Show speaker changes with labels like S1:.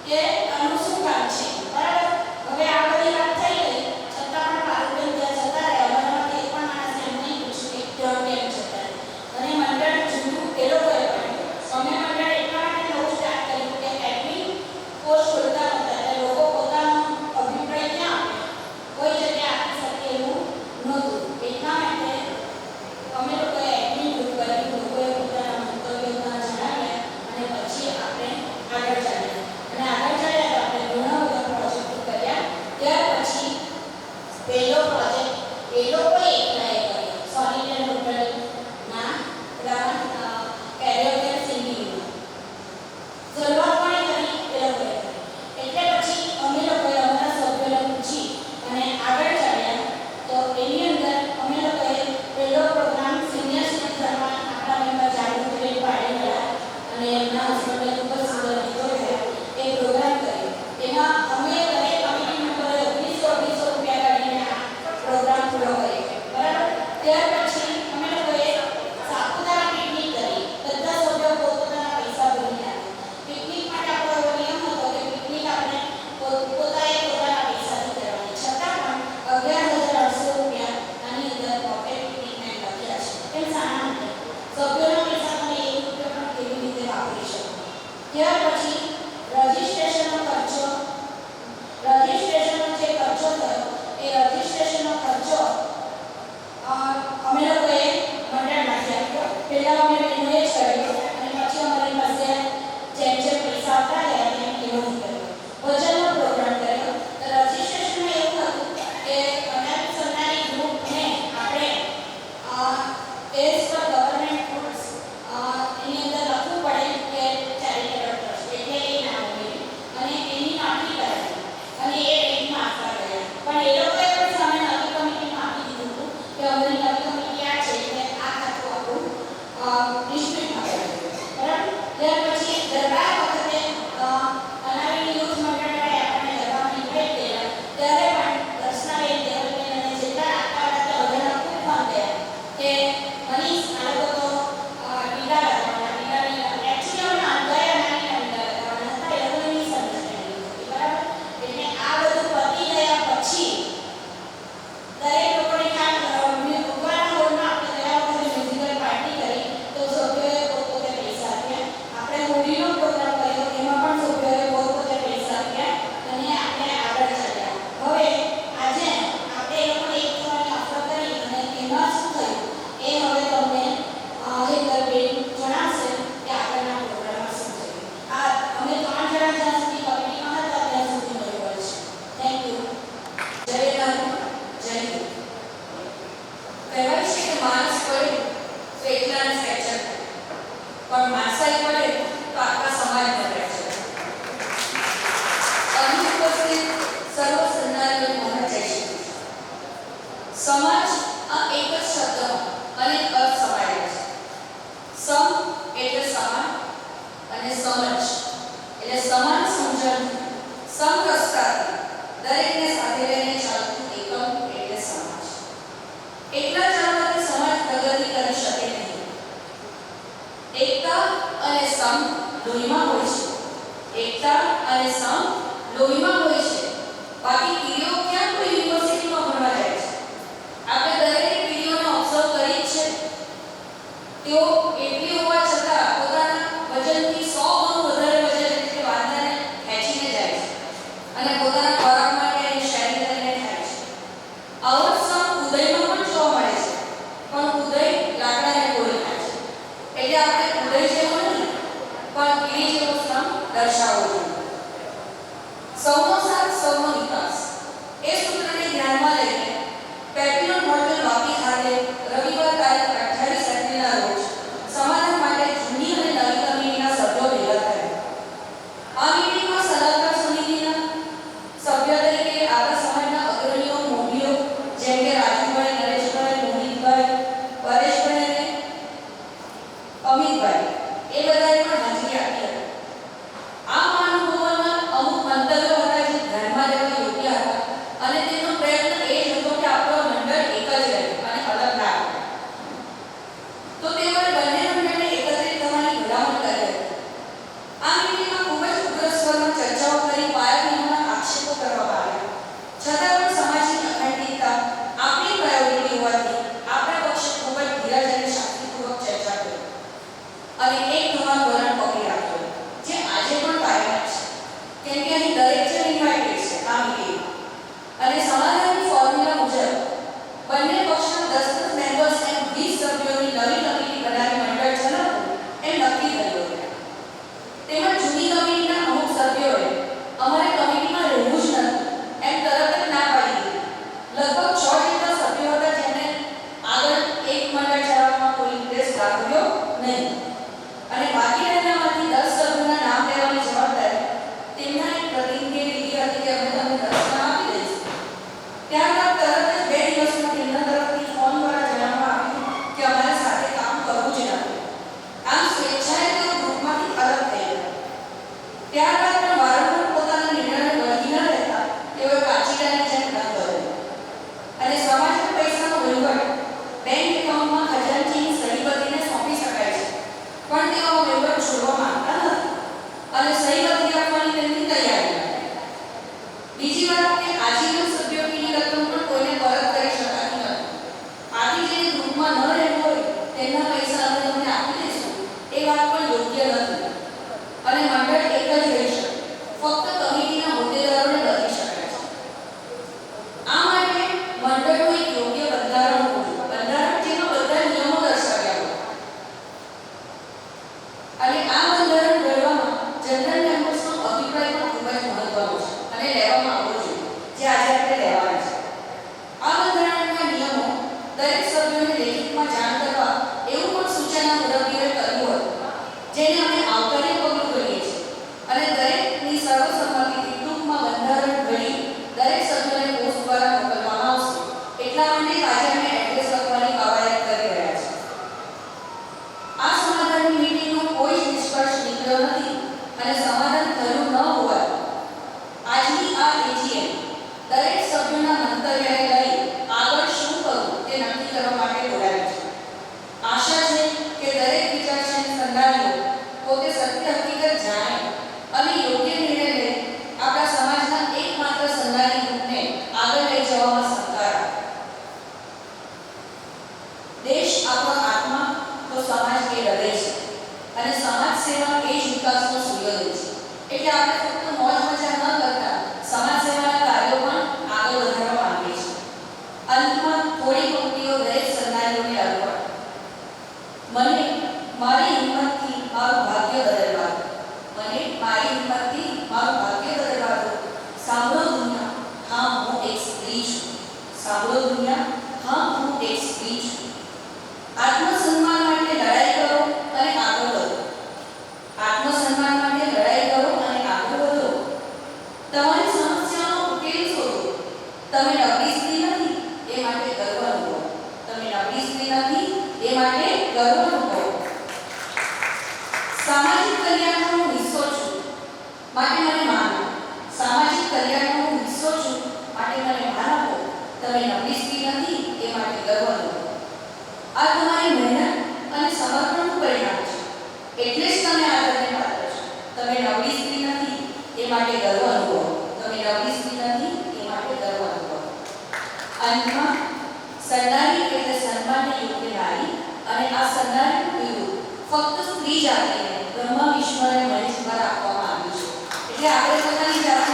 S1: કે આનું શું કામ છે, બરાબર. હવે આ બધી વાત થઈ ગઈ, છતાં પણ પારુબેન ત્યાં જતા રહ્યા. અમારામાંથી એક પણ માણસે એમ નહીં પૂછ્યું કે ત્યાં કેમ જતા રહ્યા. અને મંડળ જૂનું એ લોકોએ પણ અમે મંડળ એટલા માટે નવું સ્ટાર્ટ કર્યું કે એડમિન કોર્સ ખોલતા હતા એટલે લોકો પોતાનો અભિપ્રાય ક્યાં આપે, કોઈ જગ્યાએ આપી શકે એવું નહોતું. એટલા માટે અમે લોકોએ એડમિન ગ્રુપ કર્યું, લોકોએ પોતાના મંતવ્યો જણાવ્યા અને પછી આપણે આગળ ચાલ્યા. અને આગળ ચાલ્યા તો આપણે ઘણા બધા પ્રોજેક્ટો કર્યા. ત્યાર પછી પહેલો પ્રોજેક્ટ એ લોકોએ એકલાએ કર્યો, સોલિટેર હોટલના કેરિયોકે સિંગિંગનો. શરૂઆત પણ કરી એ લોકોએ કરી. એટલે પછી અમે લોકોએ અમારા સભ્યોને પૂછી અને આગળ ચાલ્યા. તો એની અંદર અમે લોકોએ પહેલો પ્રોગ્રામ સિનિયર સિટીઝનમાં આપણા મેમ્બર જાગૃતિબેન પાડેલા અને એમના હસબન્ડે ખૂબ જ સુંદર ગીતો ગાયા એ પ્રોગ્રામ કર્યો. એમાં અમે દરેક કમિટી મેમ્બરે 1900 રૂપિયા કાઢીને આ પ્રોગ્રામ પૂરો કર્યો, બરાબર. ત્યાર પછી અમે લોકોએ સાપુતારા પિકનિક કરી. બધા સભ્યો પોતપોતાના પૈસા ભરીને આવ્યા. પિકનિક માટે આપણો એવો નિયમ હતો કે પિકનિક આપણે પોતાએ પોતાના પૈસાથી કરવાની. છતાં પણ 11,800 રૂપિયા આની અંદર પોકેટ પિકનિકને લખ્યા છે. એમ શાના માટે? સભ્યોના પૈસા તમે 1 રૂપિયો પણ કેવી રીતે વાપરી શકો. ત્યાર પછી રજિસ્ટ્રેશનનો ખર્ચો, રજિસ્ટ્રેશનનો જે ખર્ચો થયો એ રજિસ્ટ્રેશનનો ખર્ચો અમે લોકોએ મંડળમાંથી આપ્યો. પહેલાં અમે બહેનોએ જ કર્યો અને પછી અમારી પાસે જેમ જેમ પૈસા આવતા ગયા તેમ એનો કર્યો. વજનનો પ્રોગ્રામ કર્યો. તો રજિસ્ટ્રેશનમાં એવું હતું કે અનાજ સરકારી ગ્રુપને આપણે એઝ પર ગવર્મેન્ટ રૂલ્સ એની અંદર લખવું પડે કે ચેરિટેબલ ટ્રસ્ટ, એટલે એ નામ ઉમેર્યું અને એની નોંધણી કરાવી અને એ બેંકમાં આપવા ગયા. પણ એ લોકોએ પણ સામે નવી કમિટીમાં આપી દીધું હતું કે અમારી નવી કમિટી આ છે એટલે આ ખાતું આપણું ડિસ્ટ્રિક્ટમાં કરાવ્યું, બરાબર. ત્યાર પછી દરબાર વખતે અનાવિલ યુથ મંડળવાળાએ આપણને દરબારમાં ઇન્વાઇટ કર્યા. ત્યારે પણ દર્શનાબેન, દેવલબેન અને જેટલા આપતા હતા બધાના ખૂબ ફોન થયા કે મનીષ આ લોકો તો ટીકા લગાવવાના, એકચ્યુઅલી અમે અંધાએ અનાવીના ટીકા લગાવવાના હતા. એ લોકોને મિસઅન્ડરસ્ટેન્ડિંગ હતી, બરાબર. એટલે આ બધું પતી ગયા પછી દરેક લોકોને ઉગવાના હોલમાં આપણે ગયા વખતે મ્યુઝિકલ પાર્ટી કરી તો સભ્યોએ પોતપોતે પૈસા આપ્યા. આપણે હોળીનો પ્રોગ્રામ કર્યો એમાં પણ સભ્યોએ પોતપોતે પૈસા આપ્યા અને આપણે આગળ ચાલ્યા. હવે આજે આપણે એ લોકોને એક થવાની ઓફર કરી અને એમાં શું થયું એ હવે તમને હેતલબેન જણાવશે કે આગળના પ્રોગ્રામમાં શું થયું. આ અમે 3 જણા જ્યાં સુધી કમિટીમાં હતા ત્યાં સુધી બરોબર છે. Thank you. જય નાનું જય હિન્દ. કહેવાય છે કે માણસ પડે તો એકલાને ફ્રેક્ચર થાય, પણ માણસાઈ પડે તો આખા સમાજ બગડે છે. અહીં ઉપસ્થિત સર્વ સન્માનીય મહોદય જય શ્રી કૃષ્ણ. સમાજ આ એક જ શબ્દમાં અનેક અર્થ સમાયેલા છે. સમ એટલે સમાન અને સમજ એટલે સમાન સમજણ, સમરસતાથી દરેકને સાથે લઈને ચાલતું એકમ એટલે સમાજ. એકલા ચાલવાથી સમાજ પ્રગતિ કરી શકે નહીં. એકતા અને સમ લોહીમાં હોય છે. એકતા અને સમ લોહીમાં હોય છે. બાકી પીડીઓ ક્યાં કોઈ યુનિવર્સિટીમાં ભણવા જાય છે? આપણે દરેક પીડીઓને ઓબ્ઝર્વ કરી જ છે. તેઓ એટલી હોવા છતાં પોતાના વજનથી 100 ગણું વધારે વજન એટલે વાંદાને ખેંચીને જાય છે અને પોતાના ખોરાક માટે એને શેરિંગ કરીને ખાય છે. આવો જ સમ ઉદયમાં પણ જોવા મળે છે, પણ ઉદય લાકડાને કોરી ખાય છે. એટલે આપણે ઉદય જેવો નહીં પણ કીડી જેવો સમ દર્શાવવો જોઈએ. સૌનો સાથ સૌનો વિકાસ એ સૂત્રને ધ્યાનમાં લઈને પેપિલોન હોટેલ વાપી ખાતે રવિવાર તારીખ 28 એપ્રિલના રોજ સમાધાન માટે જૂની અને નવી કમિટીના સભ્યો ભેગા થયા. આ મીટિંગમાં સલાહકાર સમિતિના સભ્ય તરીકે આપણા સમાજના અગ્રણીઓ મોભીઓ જેમ કે રાજુભાઈ, નરેશભાઈ, મોહિતભાઈ, પરેશભાઈ અને અમિતભાઈ એ બધાએ પણ હાજરી આપી હતી. આ મહાનુભાવોના અમુક મંતવ્યો હતા જે અને સમાધાનની ફોર્મ્યુલા મુજબ બંને પક્ષના 10 મેમ્બર્સ એમ 20 સભ્યોની નવી કમિટી બનાવી મંડળ ચલાવવું એમ નક્કી થયું હતું. તેમાં જૂની કમિટીના અમુક સભ્યોએ અમારે કમિટીમાં રહેવું જ નથી એમ તરત જ ના પાડી દીધી. લગભગ 6 જેટલા સભ્યો હતા જેમને આગળ એક મંડળ ચલાવવામાં કોઈ ઇન્ટરેસ્ટ દાખવ્યો નહીં અને બાકી રહેલામાંથી 10 સભ્યોના નામ લેવાની જવાબદારી તેમના એક પ્રતિનિધિએ લીધી હતી કે અમે તમને 10 નામ આપી દઈશું. ત્યારબાદ તરત જ 2 દિવસમાં તેમના તરફથી ફોન દ્વારા જણાવવામાં આવ્યું કે અમારે સાથે કામ કરવું જ નથી. આમ સ્વેચ્છાએ તેઓ ગ્રુપમાંથી અલગ થઈ ગયા. ત્યારબાદ પણ વારંવાર પોતાના નિર્ણયને વળગી ન રહેતા તેઓએ કાચીડાની જેમ કામ કર્યું અને સમાજના પૈસાનો વહીવટ બેંક એકાઉન્ટમાં ખજાનચીની સહી બદલીને સોંપી શકાય છે પણ તેઓ વહીવટ છોડવા માંગતા નથી અને સહી બદલી આપવાની તેમની તૈયારી નથી. બીજી વાત કે આજીવન સભ્યોની રકમ પણ કોઈને પરત કરી શકાતી નથી. આથી જેને ગ્રુપમાં ન રહેવું હોય તેમના પૈસા અમે તમને આપી દઈશું એ વાત પણ યોગ્ય નથી અને મંડળ એક જ રહી શકે. ફક્ત કમિટીના હોદ્દેદારોને બદલી શકાય છે. આ માટે મંડળનું એક યોગ્ય બંધારણ હોવું જોઈએ. બંધારણ જેમાં બધા નિયમો દર્શાવ્યા હોય અને આ બંધારણ ઘડવામાં જનરલ મેમ્બર્સનો અભિપ્રાય પણ ખૂબ જ મહત્વનો છે અને લેવામાં આવવો જોઈએ જે આજે આપણે લેવાના છે. આ બંધારણના નિયમો દરેક સભ્યોને લેખિતમાં જાણ કરવા એવું પણ સૂચના મુરબ્બીઓએ કર્યું હતું જેને અમે આવકાર્ય પગલું કહીએ છીએ અને દરેકની સર્વસંમતિથી ટૂંકમાં બંધારણ ઘડી દરેક સભ્યોને પોસ્ટ દ્વારા મોકલવામાં આવશે. એટલા માટે આજે અમે એડ્રેસ લખવાની કવાયત કરી રહ્યા છીએ. આ સમાધાનની મીટિંગનો કોઈ જ નિષ્કર્ષ નીકળ્યો નથી અને સમાધાન થયું ન હોવાથી આજની આ એજીએમ દરેક સભ્યોના મંતવ્યને લઈ આગળ શું કરવું તે નક્કી કરવા માટે બોલાવી છે. આશા છે કે દરેક વિચારશીલ સંધાનીઓ પોતે સત્ય હકીકત જાણે અને યોગ્ય નિર્ણય લે આપણા સમાજના એકમાત્ર સંધાની ગ્રુપને આગળ લઈ જવામાં સહકાર આપે. દેશ આપણો આત્મા તો સમાજ એ હૃદય છે અને સમાજ સેવા એ જ વિકાસનો સૂર્યોદય છે. એટલે આપણે ફક્ત મોજ મજા ન કરતા સમાજ સેવાના કાર્યો પણ આગળ વધારવા માંગીએ છીએ. અંતમાં થોડી પંક્તિઓ દરેક સંધાનીઓને અર્પણ. મને મારી હિંમતથી મારું ભાગ્ય બદલવા દો. મને મારી હિંમતથી મારું ભાગ્ય બદલવા દો. સાંભળો દુનિયા, હા હું એક સ્ત્રી છું. સાંભળો દુનિયા, હા હું એક સ્ત્રી છું. આત્મસન્માન માટે લડાઈ કરો અને આગળ વધો. આત્મસન્માન માટે લડાઈ કરો અને આગળ વધો. તમારી સમસ્યાનો ઉકેલ શોધો. તમે નબળી સ્ત્રી નથી એ માટે ગર્વ અનુભવો. તમે નબળી સ્ત્રી નથી એ માટે ગર્વ અનુભવો. સામાજિક કલ્યાણનો હું હિસ્સો છું માટે મને માન આપો. સામાજિક કલ્યાણનો હું હિસ્સો છું માટે મને માન આપો. તમે નબળી સ્ત્રી નથી એ માટે ગર્વ અનુભવો. આ તમારી મહેનત અને સમર્પણનું પરિણામ છે એટલે જ તમે આદરને પાત્ર છો. તમે નબળી સ્ત્રી નથી એ માટે ગર્વ અનુભવો. તમે નબળી સ્ત્રી નથી એ માટે ગર્વ અનુભવો. અંતમાં સરદારી એટલે સન્માનને યોગ્ય નારી અને આ સન્માનનું બિરુદ ફક્ત સ્ત્રી જાતિને બ્રહ્મા વિષ્ણુ અને મહેશ દ્વારા આપવામાં આવ્યું છે. એટલે આપણે પોતાની જાત